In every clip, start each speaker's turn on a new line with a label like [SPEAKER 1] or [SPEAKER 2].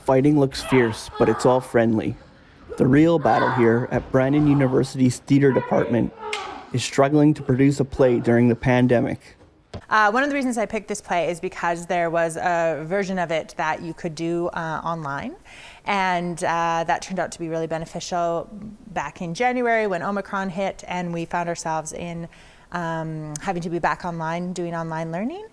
[SPEAKER 1] fighting looks fierce, but it's all friendly. The real battle here at Brandon University's theater department is struggling to produce a play during the pandemic.
[SPEAKER 2] One of the reasons I picked this play is because there was a version of it that you could do online, and that turned out to be really beneficial back in January when Omicron hit and we found ourselves in having to be back online doing online learning.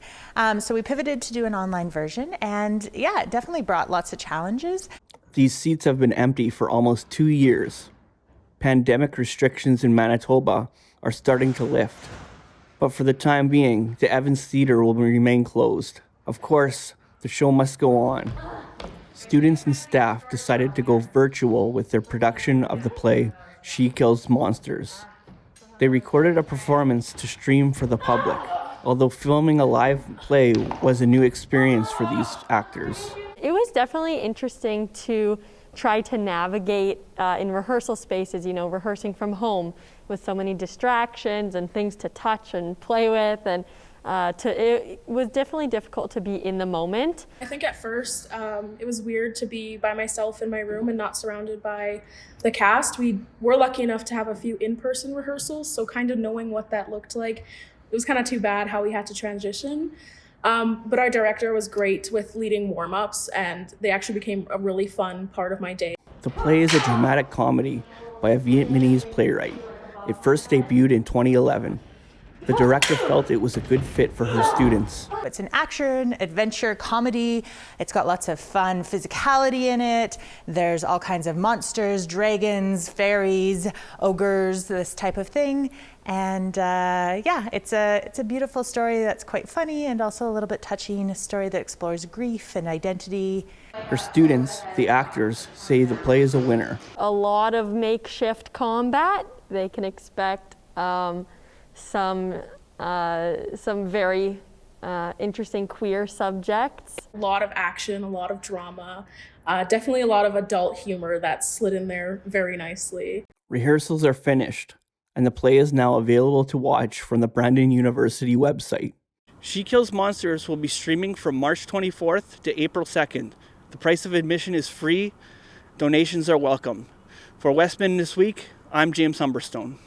[SPEAKER 2] So we pivoted to do an online version, and yeah, it definitely brought lots of challenges.
[SPEAKER 1] These seats have been empty for almost 2 years. Pandemic restrictions in Manitoba are starting to lift. But for the time being, the Evans Theatre will remain closed. Of course, the show must go on. Students and staff decided to go virtual with their production of the play, She Kills Monsters. They recorded a performance to stream for the public, although filming a live play was a new experience for these actors.
[SPEAKER 3] It was definitely interesting to try to navigate in rehearsal spaces, rehearsing from home with so many distractions and things to touch and play with, and it was definitely difficult to be in the moment.
[SPEAKER 4] I think at first it was weird to be by myself in my room and not surrounded by the cast. We were lucky enough to have a few in-person rehearsals, so kind of knowing what that looked like, it was kind of too bad how we had to transition. But our director was great with leading warm-ups, and they actually became a really fun part of my day.
[SPEAKER 1] The play is a dramatic comedy by a Vietnamese playwright. It first debuted in 2011. The director felt it was a good fit for her students.
[SPEAKER 2] It's an action, adventure, comedy. It's got lots of fun physicality in it. There's all kinds of monsters, dragons, fairies, ogres, this type of thing. And it's a beautiful story that's quite funny and also a little bit touching, a story that explores grief and identity.
[SPEAKER 1] Her students, the actors, say the play is a winner.
[SPEAKER 3] A lot of makeshift combat. They can expect some very interesting queer subjects.
[SPEAKER 4] A lot of action, a lot of drama, definitely a lot of adult humor that slid in there very nicely.
[SPEAKER 1] Rehearsals are finished, and the play is now available to watch from the Brandon University website. She Kills Monsters will be streaming from March 24th to April 2nd. The price of admission is free. Donations are welcome. For Westman This Week, I'm James Humberstone.